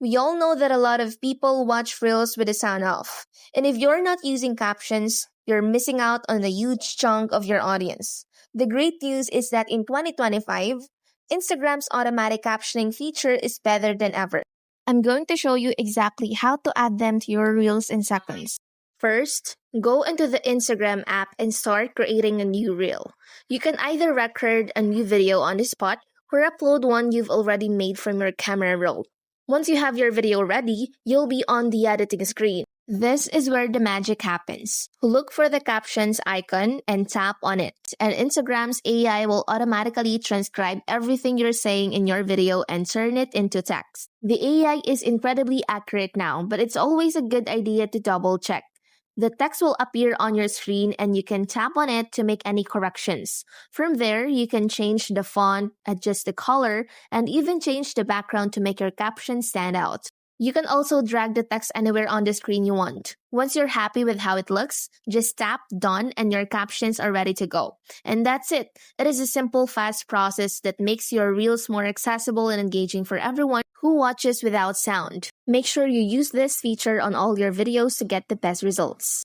We all know that a lot of people watch Reels with the sound off. And if you're not using captions, you're missing out on a huge chunk of your audience. The great news is that in 2025, Instagram's automatic captioning feature is better than ever. I'm going to show you exactly how to add them to your Reels in seconds. First, go into the Instagram app and start creating a new Reel. You can either record a new video on the spot or upload one you've already made from your camera roll. Once you have your video ready, you'll be on the editing screen. This is where the magic happens. Look for the captions icon and tap on it, and Instagram's AI will automatically transcribe everything you're saying in your video and turn it into text. The AI is incredibly accurate now, but it's always a good idea to double check. The text will appear on your screen and you can tap on it to make any corrections. From there, you can change the font, adjust the color, and even change the background to make your caption stand out. You can also drag the text anywhere on the screen you want. Once you're happy with how it looks, just tap Done and your captions are ready to go. And that's it. It is a simple, fast process that makes your Reels more accessible and engaging for everyone who watches without sound. Make sure you use this feature on all your videos to get the best results.